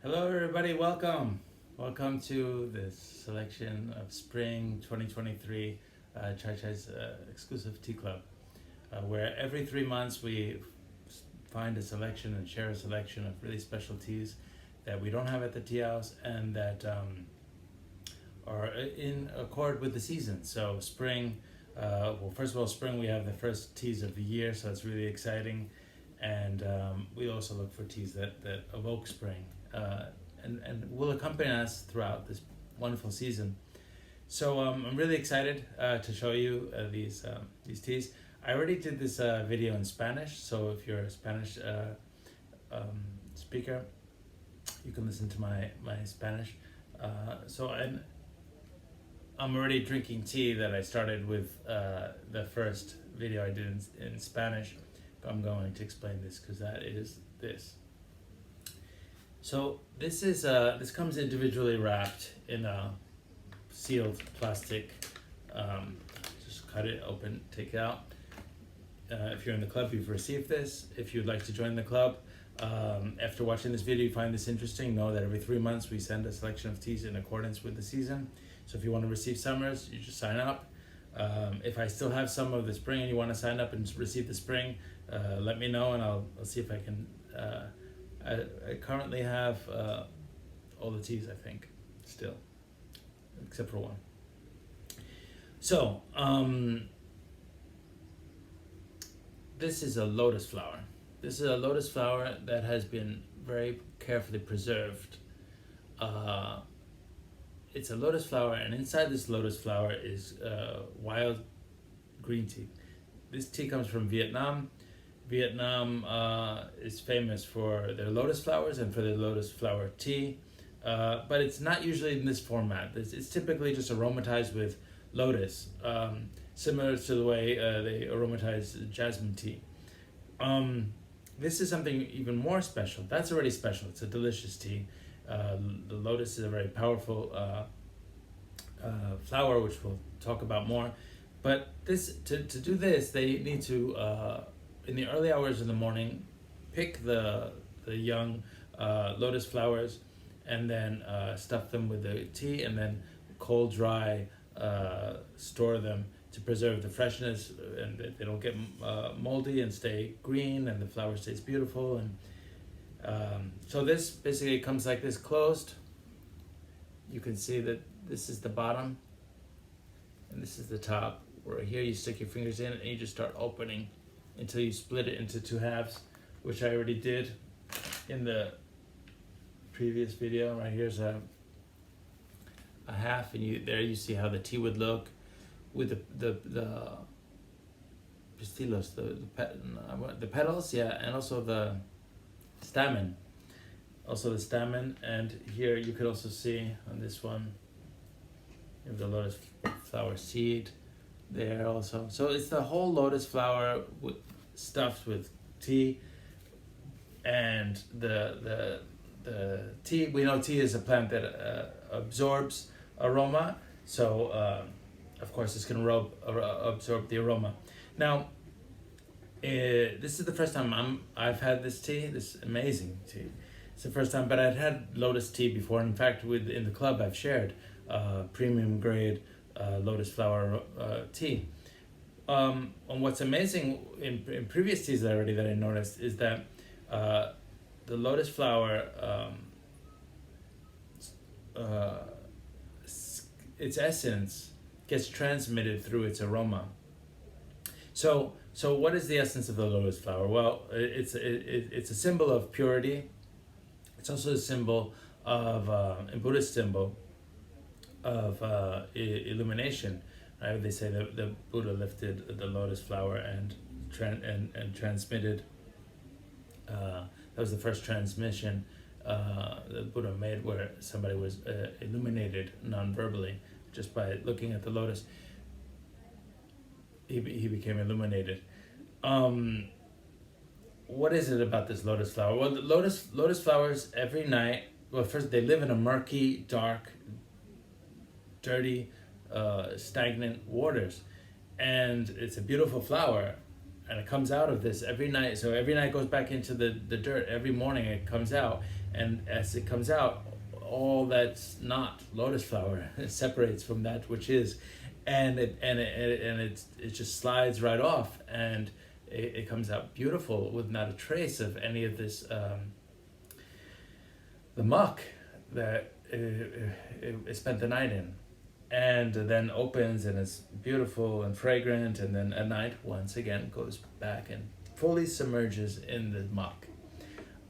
Hello, everybody. Welcome. Welcome to this selection of Spring 2023 Chai Chai's exclusive tea club, where every 3 months we find a selection and share a selection of really special teas that we don't have at the tea house and that are in accord with the season. So, spring, first of all, spring, we have the first teas of the year, so it's really exciting. And we also look for teas that evoke spring and will accompany us throughout this wonderful season. So I'm really excited to show you these teas. I already did this video in Spanish, so if you're a Spanish speaker, you can listen to my Spanish. So I'm already drinking tea that I started with the first video I did in Spanish. I'm going to explain this because that is this. So this comes individually wrapped in a sealed plastic. Just cut it open, take it out. If you're in the club, you've received this. If you'd like to join the club, after watching this video, you find this interesting, know that every 3 months we send a selection of teas in accordance with the season. So if you want to receive summers, you just sign up. If I still have some of the spring and you want to sign up and receive the spring, let me know and I'll see if I can. I currently have all the teas, I think, still, except for one. So, this is a lotus flower. This is a lotus flower that has been very carefully preserved. It's a lotus flower, and inside this lotus flower is wild green tea. This tea comes from Vietnam. Vietnam is famous for their lotus flowers and for their lotus flower tea, but it's not usually in this format. It's typically just aromatized with lotus, similar to the way they aromatize jasmine tea. This is something even more special. That's already special. It's a delicious tea. The lotus is a very powerful flower, which we'll talk about more. But to do this, they need to, in the early hours of the morning, pick the young lotus flowers and then stuff them with the tea and then cold dry store them to preserve the freshness and they don't get moldy and stay green and the flower stays beautiful. And so this basically comes like this closed. You can see that this is the bottom and this is the top, where here you stick your fingers in and you just start opening until you split it into two halves, which I already did in the previous video. Right here's a half, and you see how the tea would look with the pistillos, the petals, yeah, and also the stamen. And here you could also see on this one, you have the lotus flower seed there also. So it's the whole lotus flower stuffed with tea, and the tea. We know tea is a plant that absorbs aroma, so of course it's going to absorb the aroma. Now, this is the first time I've had this tea, this amazing tea. It's the first time, but I'd had lotus tea before. In fact, in the club I've shared premium grade lotus flower tea. And what's amazing in previous teas that I noticed is that the lotus flower, its essence gets transmitted through its aroma. So what is the essence of the lotus flower? Well, it's a symbol of purity. It's also a symbol of a Buddhist symbol of illumination. Right? They say that the Buddha lifted the lotus flower and transmitted. That was the first transmission the Buddha made, where somebody was illuminated non-verbally just by looking at the lotus. He became illuminated. What is it about this lotus flower? Well, the lotus flowers every night. Well, first they live in a murky, dark, dirty, stagnant waters, and it's a beautiful flower. and it comes out of this every night. So every night it goes back into the dirt. Every morning it comes out, and as it comes out, all that's not lotus flower separates from that which is, and it just slides right off, and it comes out beautiful with not a trace of any of this the muck that it spent the night in, and then opens, and it's beautiful and fragrant, and then at night once again goes back and fully submerges in the muck.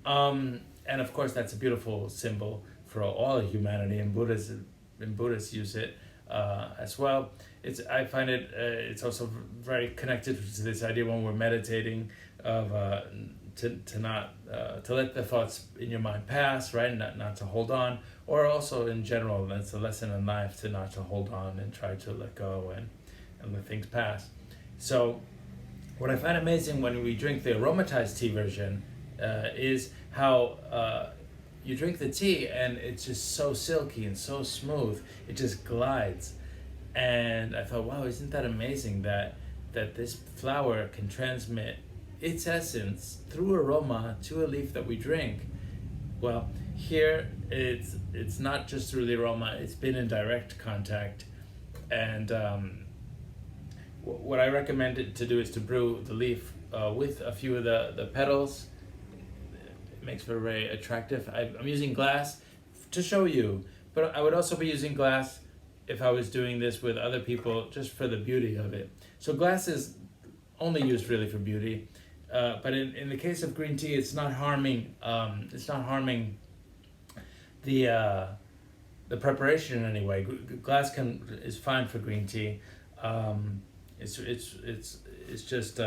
And of course that's a beautiful symbol for all humanity, and Buddhists use it as well. I find it's also very connected to this idea when we're meditating of to not to let the thoughts in your mind pass, right? Not to hold on, or also in general, that's a lesson in life to not to hold on and try to let go and let things pass. So what I find amazing when we drink the aromatized tea version is how you drink the tea and it's just so silky and so smooth, it just glides. And I thought, wow, isn't that amazing that this flower can transmit its essence through aroma to a leaf that we drink. Well, here it's not just through the aroma, it's been in direct contact. And what I recommend it to do is to brew the leaf with a few of the petals. It makes for very attractive. I'm using glass to show you, but I would also be using glass if I was doing this with other people, just for the beauty of it. So glass is only used really for beauty, but in the case of green tea, it's not harming. It's not harming the preparation in any way. Glass is fine for green tea. It's just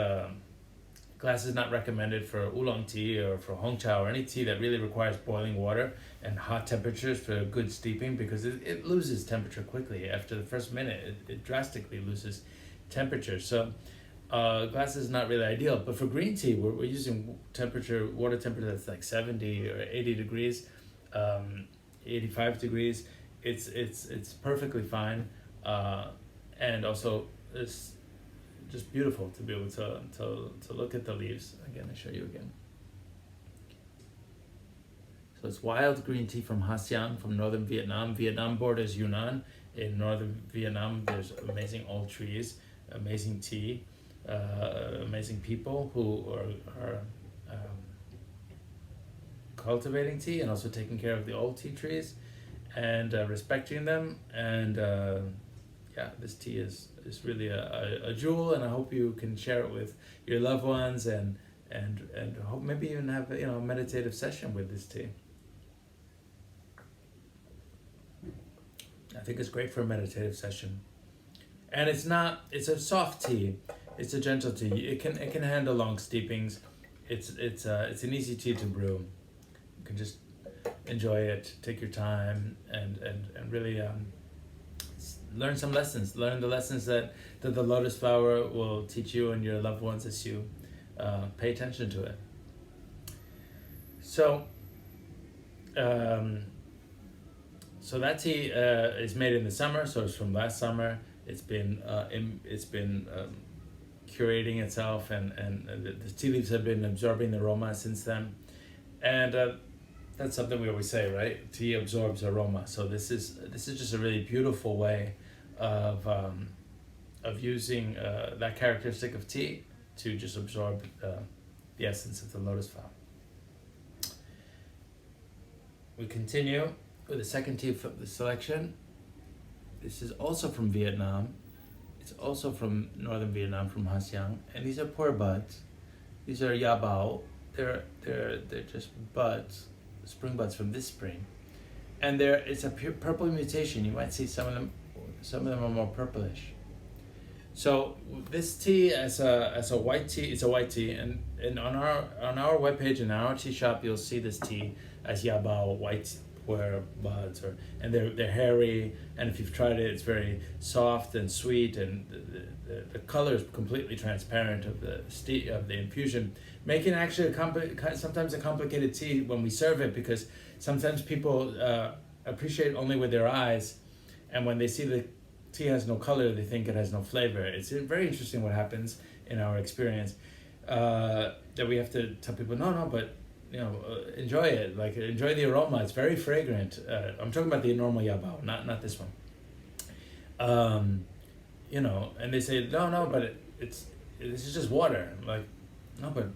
glass is not recommended for oolong tea or for hong cha or any tea that really requires boiling water and hot temperatures for good steeping, because it loses temperature quickly. After the first minute, it drastically loses temperature. So glass is not really ideal. But for green tea, we're using water temperature that's like 70 or 80 degrees, 85 degrees. It's perfectly fine, and also it's just beautiful to be able to look at the leaves. Again, I show you again. So it's wild green tea from Hasiang, from northern Vietnam. Vietnam borders Yunnan. In northern Vietnam, there's amazing old trees, amazing tea, amazing people who are cultivating tea and also taking care of the old tea trees and respecting them. And this tea is really a jewel, and I hope you can share it with your loved ones and hope maybe even have a meditative session with this tea. I think it's great for a meditative session. And it's a soft tea. It's a gentle tea. It can handle long steepings. It's an easy tea to brew. You can just enjoy it, take your time, and really learn some lessons. Learn the lessons that the lotus flower will teach you and your loved ones as you pay attention to it. So, so that tea is made in the summer. So it's from last summer. It's been curating itself, and the tea leaves have been absorbing the aroma since then. And that's something we always say, right? Tea absorbs aroma. So this is just a really beautiful way of using that characteristic of tea to just absorb the essence of the lotus flower. We continue with the second tea from the selection. This is also from Vietnam. It's also from northern Vietnam, from Hasiang, and these are poor buds. These are ya bao. They're just buds, spring buds from this spring, and it's a purple mutation. You might see some of them are more purplish. So this tea as a white tea, it's a white tea, and on our webpage in our tea shop, you'll see this tea as ya bao, white pu'er buds, and they're hairy, and if you've tried it, it's very soft and sweet, and the color is completely transparent of the infusion, making actually sometimes a complicated tea when we serve it, because sometimes people appreciate only with their eyes, and when they see the tea has no color, they think it has no flavor. It's very interesting what happens in our experience. that we have to tell people, no, but enjoy it, like enjoy the aroma. It's very fragrant. I'm talking about the normal yabao, not this one. And they say no, but it's this is just water. Like, no, but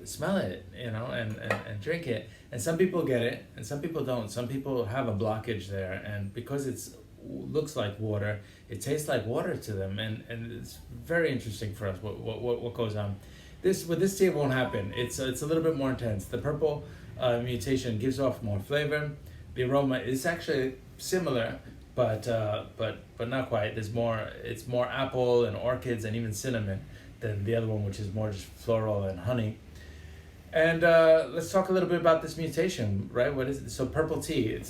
smell it, and drink it. And some people get it, and some people don't. Some people have a blockage there, and because it's looks like water, it tastes like water to them, and it's very interesting for us what goes on. With this tea, it won't happen. It's a little bit more intense. The purple mutation gives off more flavor. The aroma is actually similar, but not quite. It's more apple and orchids and even cinnamon than the other one, which is more just floral and honey. And let's talk a little bit about this mutation, right? What is it? So purple tea.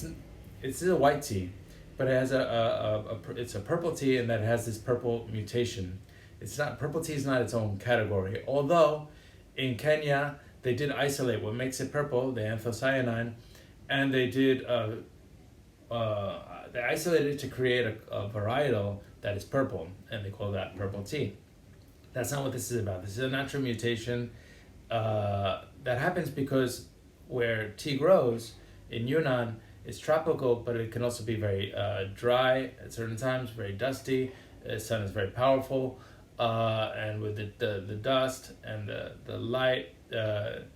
It's a white tea, but it has it's a purple tea, and that has this purple mutation. It's not purple tea is not its own category. Although in Kenya they did isolate what makes it purple, the anthocyanin, and they did they isolated it to create a varietal that is purple, and they call that purple tea. That's not what this is about. This is a natural mutation that happens because where tea grows in Yunnan, it's tropical, but it can also be very dry at certain times, very dusty. The sun is very powerful, and with the dust and the light, the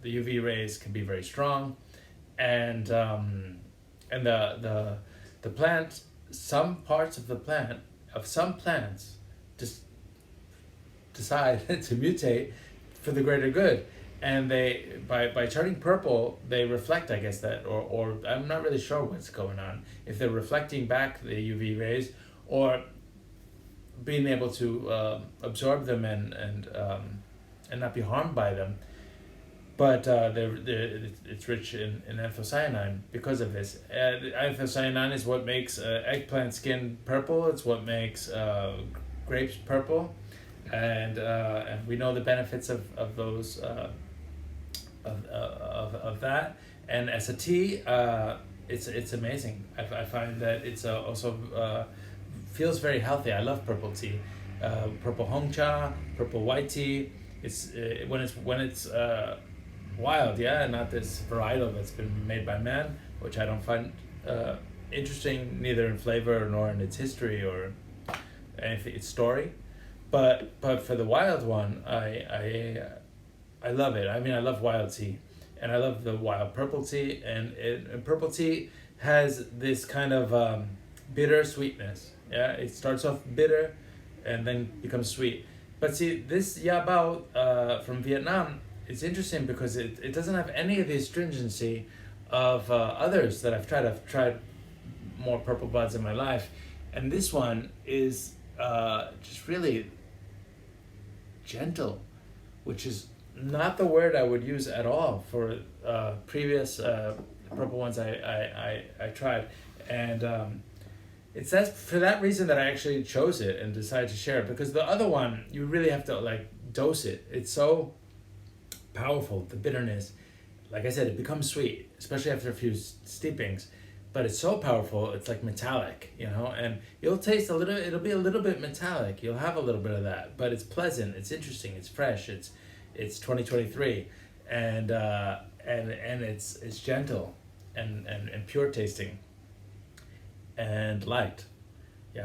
UV rays can be very strong, and the plant, some parts of the plant of some plants just decide to mutate for the greater good, and they by turning purple they reflect, I guess, that or I'm not really sure what's going on, if they're reflecting back the UV rays or being able to absorb them and not be harmed by them. But it's rich in anthocyanin because of this. Anthocyanin is what makes eggplant skin purple. It's what makes grapes purple, and we know the benefits of those of that. And as a tea, it's amazing. I find that it's also feels very healthy. I love purple tea, purple hongcha, purple white tea. It's when it's wild, not this varietal that's been made by man, which I don't find interesting, neither in flavor nor in its history or anything, its story. But for the wild one, I love it. I mean, I love wild tea, and I love the wild purple tea. And purple tea has this kind of bitter sweetness. Yeah, it starts off bitter, and then becomes sweet. But see, this Yabao from Vietnam, it's interesting because it doesn't have any of the astringency of others that I've tried. I've tried more purple buds in my life, and this one is just really gentle, which is not the word I would use at all for previous purple ones I tried, and it's for that reason that I actually chose it and decided to share it, because the other one you really have to like dose it. It's so powerful, the bitterness. Like I said, it becomes sweet, especially after a few steepings, but it's so powerful, it's like metallic, and you'll taste it'll be a little bit metallic. You'll have a little bit of that, but it's pleasant, it's interesting, it's fresh, it's 2023, and it's gentle and pure tasting and light.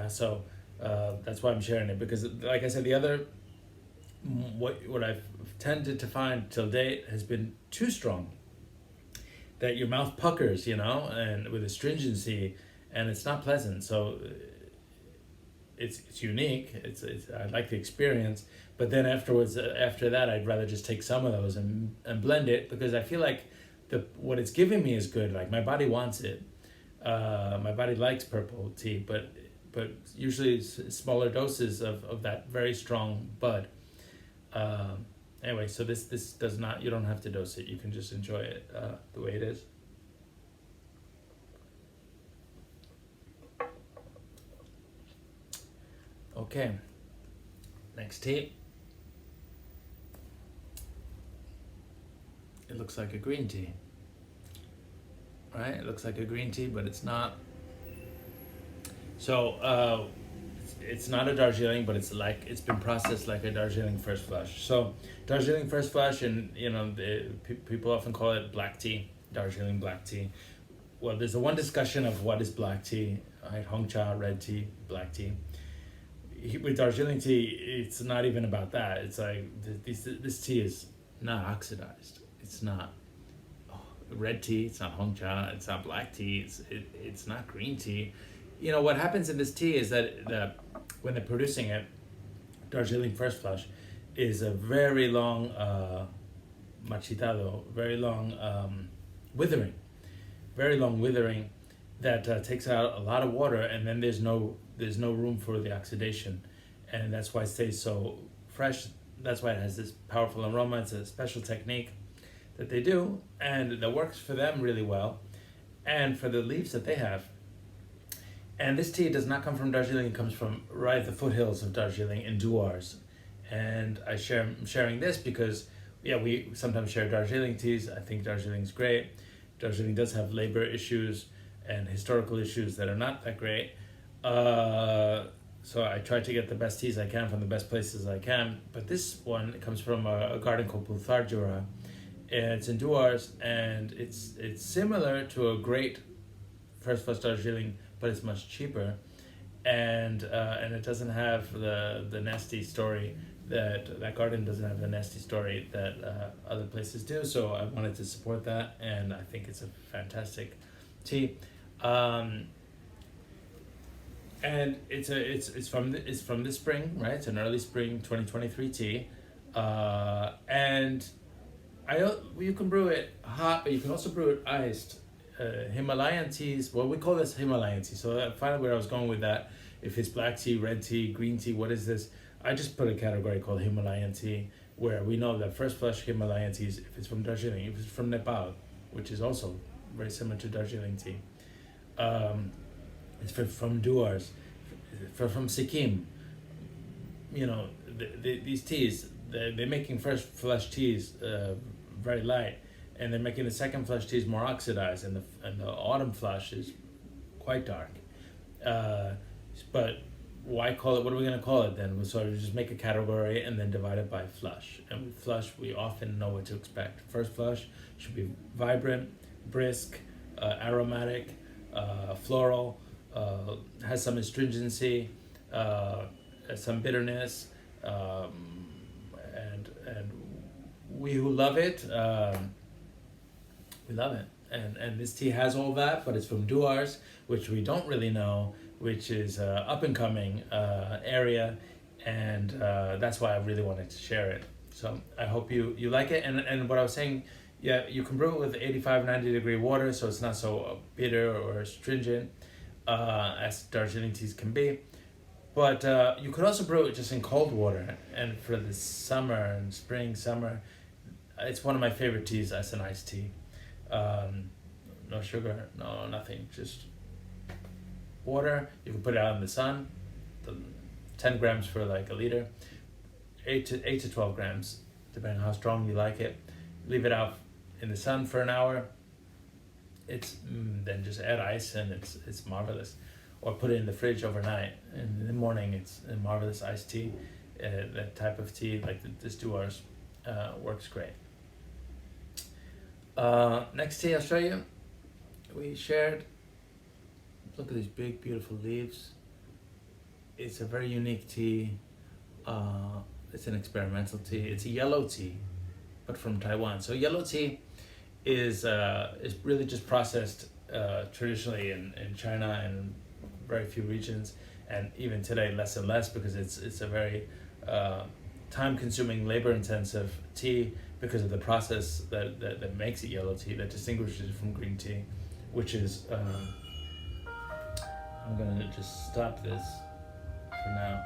So that's why I'm sharing it, because like I said, the other what I've tended to find till date has been too strong, that your mouth puckers, and with astringency, and it's not pleasant. So it's unique. It's I like the experience, but then after that, I'd rather just take some of those and blend it, because I feel like what it's giving me is good. Like my body wants it. My body likes purple tea, but usually it's smaller doses of that very strong bud. Anyway, so this does not, you don't have to dose it. You can just enjoy it the way it is. Okay, next tea. It looks like a green tea. Right? It looks like a green tea, but it's not. So it's not a Darjeeling, but it's been processed like a Darjeeling first flush. So Darjeeling first flush, and people often call it black tea, Darjeeling black tea. Well, there's the one discussion of what is black tea, right? Hongcha, red tea, black tea. With Darjeeling tea, it's not even about that. It's like this tea is not oxidized. It's not red tea. It's not Hongcha. It's not black tea. It's not green tea. What happens in this tea is that when they're producing it, Darjeeling first flush is a very long machitado, very long withering that takes out a lot of water, and then there's no room for the oxidation, and that's why it stays so fresh. That's why it has this powerful aroma. It's a special technique that they do, and that works for them really well, and for the leaves that they have. And this tea does not come from Darjeeling. It comes from right at the foothills of Darjeeling in Duars. And I'm sharing this because, we sometimes share Darjeeling teas. I think Darjeeling's great. Darjeeling does have labor issues and historical issues that are not that great. So I try to get the best teas I can from the best places I can. But this one comes from a garden called Putharjura. And it's in Duars, and it's similar to a great first flush Darjeeling, but it's much cheaper, and it doesn't have the nasty story that garden doesn't have the nasty story that other places do. So I wanted to support that, and I think it's a fantastic tea, and it's from this spring, right? It's an early spring 2023 tea, and you can brew it hot, but you can also brew it iced. Himalayan teas, well, we call this Himalayan tea. So finally where I was going with that, if it's black tea, red tea, green tea, what is this? I just put a category called Himalayan tea, where we know that first flush Himalayan teas, if it's from Darjeeling, if it's from Nepal, which is also very similar to Darjeeling tea, it's from Duars, from Sikkim. These teas, they're making first flush teas very light, and they're making the second flush teas more oxidized, and the autumn flush is quite dark. But why call it? What are we going to call it then? So we just make a category and then divide it by flush. And with flush, we often know what to expect. First flush should be vibrant, brisk, aromatic, floral, has some astringency, some bitterness, and we who love it. We love it, and this tea has all that, but it's from Duars, which we don't really know, which is up and coming area, and that's why I really wanted to share it. So I hope you like it, and what I was saying, you can brew it with 85-90 degree water, so it's not so bitter or astringent as Darjeeling teas can be. But you could also brew it just in cold water, and for the summer and summer, it's one of my favorite teas as an iced tea. No sugar, no nothing, just water. You can put it out in the sun, 10 grams for like a liter, 8 to 12 grams, depending on how strong you like it. Leave it out in the sun for an hour. It's then just add ice, and it's marvelous. Or put it in the fridge overnight, and in the morning it's a marvelous iced tea. That type of tea, like this Duars, works great. Next tea I'll show you. We shared. Look at these big, beautiful leaves. It's a very unique tea. It's an experimental tea. It's a yellow tea, but from Taiwan. So yellow tea is really just processed traditionally in China and very few regions, and even today less and less, because it's a very time-consuming, labor-intensive tea because of the process that makes it yellow tea, that distinguishes it from green tea, which is I'm gonna just stop this for now.